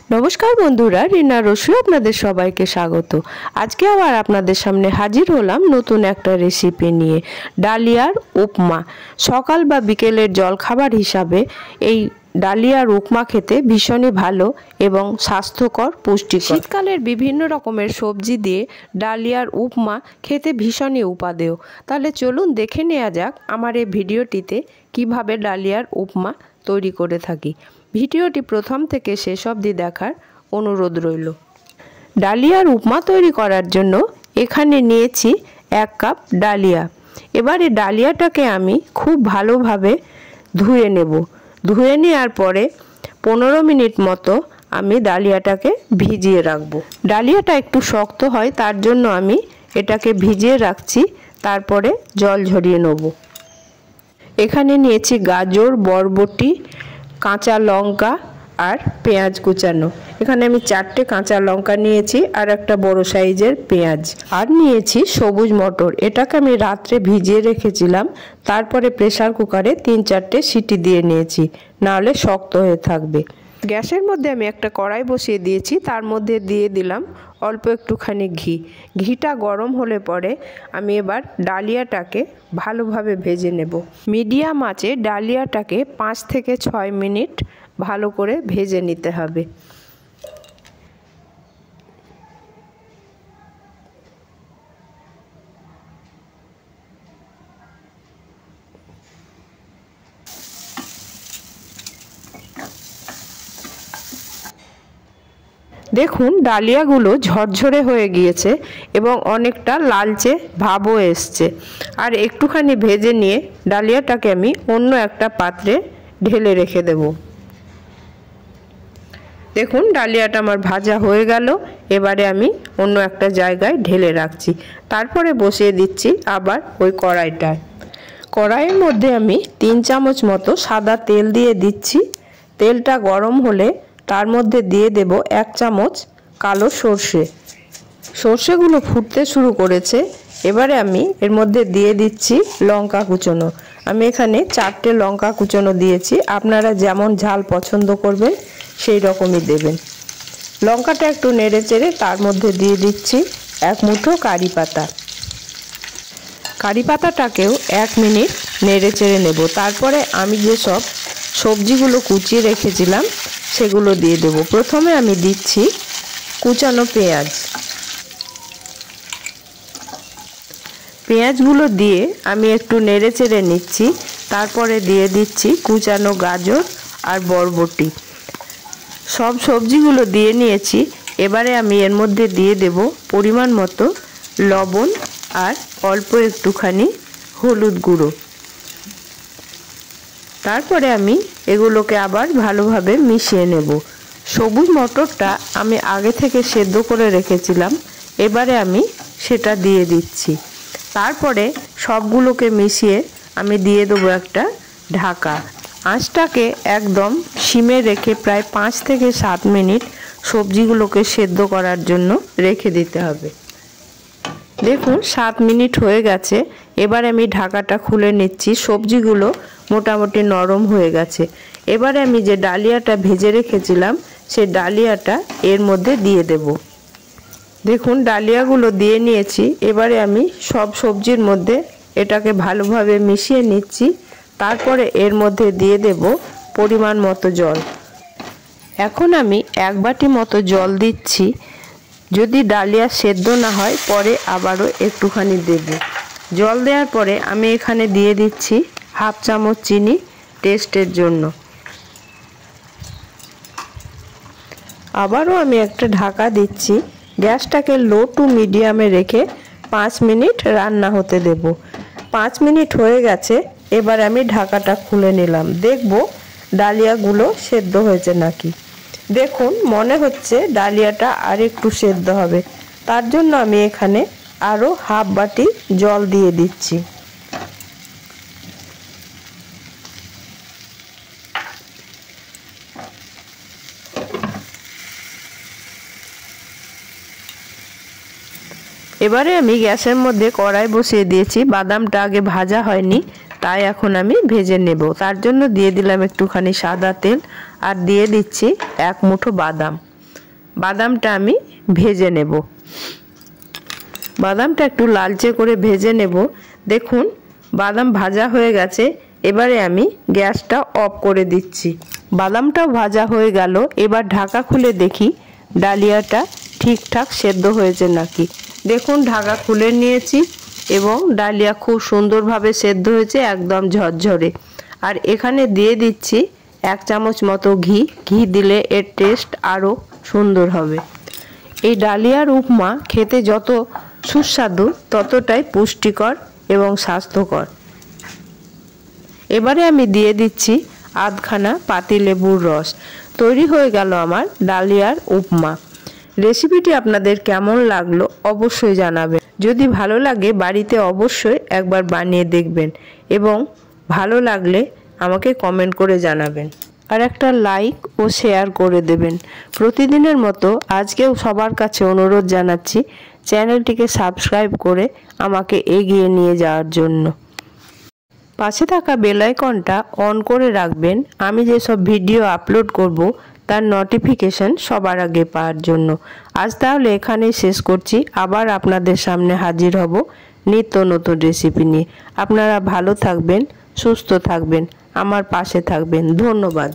নমস্কার বন্ধুরা, রিনা রসু আপনাদের সবাইকে স্বাগত। আজকে আবার আপনাদের সামনে হাজির হলাম নতুন একটা রেসিপি নিয়ে, ডালিয়ার উপমা। সকাল বা বিকেলের জলখাবার হিসাবে এই ডালিয়ার উপমা খেতে ভীষণই ভালো এবং স্বাস্থ্যকর, পুষ্টিকর। শীতকালের বিভিন্ন রকমের সবজি দিয়ে ডালিয়ার উপমা খেতে ভীষণই উপাদেয়। তাহলে চলুন দেখে নেওয়া যাক আমার এই ভিডিওটিতে কিভাবে ডালিয়ার উপমা তৈরি করে থাকি। ভিডিওটি প্রথম থেকে শেষ অবধি দেখার অনুরোধ রইল। ডালিয়ার উপমা তৈরি করার জন্য এখানে নিয়েছি 1 কাপ ডালিয়া। এবার এই ডালিয়াটাকে আমি খুব ভালোভাবে ধুয়ে নেব। ধুয়ে নেওয়ার পরে 15 মিনিট মতো আমি ডালিয়াটাকে ভিজিয়ে রাখব। ডালিয়াটা একটু শক্ত হয়, তার জন্য আমি এটাকে ভিজিয়ে রাখছি। তারপরে জল ঝরিয়ে নেব। এখানে নিয়েছি গাজর, বরবটি, কাঁচা লঙ্কা আর পেঁয়াজ কুচানো। এখানে আমি 4টে কাঁচা লঙ্কা নিয়েছি আর একটা বড় সাইজের পেঁয়াজ, আর নিয়েছি সবুজ মটর। এটাকে আমি রাত্রে ভিজিয়ে রেখেছিলাম, তারপরে প্রেসার কুকারে 3-4টে সিটি দিয়ে নিয়েছি, নাহলে শক্ত হয়ে থাকবে। গ্যাসের মধ্যে আমি একটা কড়াই বসিয়ে দিয়েছি, তার মধ্যে দিয়ে দিলাম অল্প একটুখানি ঘি। ঘিটা গরম হলে পরে আমি এবার ডালিয়াটাকে ভালোভাবে ভেজে নেব। মিডিয়াম আঁচে ডালিয়াটাকে 5 থেকে 6 মিনিট ভালো করে ভেজে নিতে হবে। দেখুন ডালিয়াগুলো ঝরঝরে হয়ে গিয়েছে এবং অনেকটা লালচে ভাবও এসছে। আর একটুখানি ভেজে নিয়ে ডালিয়াটাকে আমি অন্য একটা পাত্রে ঢেলে রেখে দেব। দেখুন ডালিয়াটা আমার ভাজা হয়ে গেল। এবারে আমি অন্য একটা জায়গায় ঢেলে রাখছি। তারপরে বসিয়ে দিচ্ছি আবার ওই কড়াইটায়। কড়াইয়ের মধ্যে আমি 3 চামচ মতো সাদা তেল দিয়ে দিচ্ছি। তেলটা গরম হলে তার মধ্যে দিয়ে দেব 1 চামচ কালো সর্ষে। সর্ষেগুলো ফুটতে শুরু করেছে। এবারে আমি এর মধ্যে দিয়ে দিচ্ছি লঙ্কা কুচনো। আমি এখানে 4টে লঙ্কা কুচনো দিয়েছি। আপনারা যেমন ঝাল পছন্দ করবেন সেই রকমই দেবেন। লঙ্কাটা একটু নেড়ে চেড়ে তার মধ্যে দিয়ে দিচ্ছি 1 মুঠো কারি পাতা। কারি পাতাটাকেও 1 মিনিট নেড়ে চেড়ে নেব। তারপরে আমি যে সব সবজিগুলো কুচিয়ে রেখেছিলাম সেগুলো দিয়ে দেব। প্রথমে আমি দিচ্ছি কুচানো পেঁয়াজ। পেঁয়াজগুলো দিয়ে আমি একটু নেড়ে চেড়ে নিচ্ছি। তারপরে দিয়ে দিচ্ছি কুচানো গাজর আর বরবটি। সব সবজিগুলো দিয়ে নিয়েছি। এবারে আমি এর মধ্যে দিয়ে দেব পরিমাণ মতো লবণ আর অল্প একটুখানি হলুদ গুঁড়ো। তারপরে আমি এগুলোকে আবার ভালোভাবে মিশিয়ে নেব। সবুজ মটরটা আমি আগে থেকে সেদ্ধ করে রেখেছিলাম, এবারে আমি সেটা দিয়ে দিচ্ছি। তারপরে সবগুলোকে মিশিয়ে আমি দিয়ে দেবো একটা ঢাকা। আঁচটাকে একদম সিমে রেখে প্রায় 5 থেকে 7 মিনিট সবজিগুলোকে সেদ্ধ করার জন্য রেখে দিতে হবে। দেখুন 7 মিনিট হয়ে গেছে। এবার আমি ঢাকাটা খুলে নিচ্ছি। সবজিগুলো মোটামুটি নরম হয়ে গেছে। এবারে আমি যে ডালিয়াটা ভেজে রেখেছিলাম সেই ডালিয়াটা এর মধ্যে দিয়ে দেব। দেখুন ডালিয়াগুলো দিয়ে নিয়েছি। এবারে আমি সব সবজির মধ্যে এটাকে ভালোভাবে মিশিয়ে নিচ্ছি। তারপরে এর মধ্যে দিয়ে দেব পরিমাণ মতো জল। এখন আমি 1 বাটি মতো জল দিচ্ছি। যদি ডালিয়া সেদ্ধ না হয় পরে আবারও একটুখানি দেব। জল দেওয়ার পরে আমি এখানে দিয়ে দিচ্ছি 1/2 চামচ চিনি টেস্টের জন্য। আবারও আমি একটা ঢাকা দিচ্ছি। গ্যাসটাকে লো টু মিডিয়ামে রেখে 5 মিনিট রান্না হতে দেব। 5 মিনিট হয়ে গেছে। এবার আমি ঢাকাটা খুলে নিলাম। দেখব ডালিয়াগুলো সেদ্ধ হয়েছে নাকি। দেখুন মনে হচ্ছে ডালিয়াটা আর একটু সেদ্ধ হবে, তার জন্য আমি এখানে আরও 1/2 বাটি জল দিয়ে দিচ্ছি। এবারে আমি গ্যাসের মধ্যে কড়াই বসিয়ে দিয়েছি। বাদামটা আগে ভাজা হয়নি, তাই এখন আমি ভেজে নেব। তার জন্য দিয়ে দিলাম একটুখানি সাদা তেল আর দিয়ে দিচ্ছি 1 মুঠো বাদাম। বাদামটা আমি ভেজে নেব। বাদামটা একটু লালচে করে ভেজে নেব। দেখুন বাদাম ভাজা হয়ে গেছে। এবারে আমি গ্যাসটা অফ করে দিচ্ছি। বাদামটাও ভাজা হয়ে গেল। এবার ঢাকা খুলে দেখি ডালিয়াটা ঠিকঠাক সেদ্ধ হয়েছে নাকি। দেখুন ঢাকা খুলে নিয়েছি এবং ডালিয়া খুব সুন্দরভাবে সেদ্ধ হয়েছে, একদম ঝরঝরে। আর এখানে দিয়ে দিচ্ছি 1 চামচ মতো ঘি। ঘি দিলে এর টেস্ট আরও সুন্দর হবে। এই ডালিয়ার উপমা খেতে যত সুস্বাদু ততটাই পুষ্টিকর এবং স্বাস্থ্যকর। এবারে আমি দিয়ে দিচ্ছি আধখানা পাতিলেবুর রস। তৈরি হয়ে গেল আমার ডালিয়ার উপমা। রেসিপিটি আপনাদের কেমন লাগলো অবশ্যই জানাবেন। যদি ভালো লাগে বাড়িতে অবশ্যই একবার বানিয়ে দেখবেন এবং ভালো লাগলে আমাকে কমেন্ট করে জানাবেন। আর একটা লাইক ও শেয়ার করে দেবেন। প্রতিদিনের মতো আজকেও সবার কাছে অনুরোধ জানাচ্ছি চ্যানেলটিকে সাবস্ক্রাইব করে আমাকে এগিয়ে নিয়ে যাওয়ার জন্য। পাশে থাকা বেল আইকনটা অন করে রাখবেন আমি যেসব ভিডিও আপলোড করব তার নোটিফিকেশন সবার আগে পাওয়ার জন্য। আজ তাহলে এখানেই শেষ করছি। আবার আপনাদের সামনে হাজির হব নিত্য নতুন রেসিপি নিয়ে। আপনারা ভালো থাকবেন, সুস্থ থাকবেন, আমার পাশে থাকবেন। ধন্যবাদ।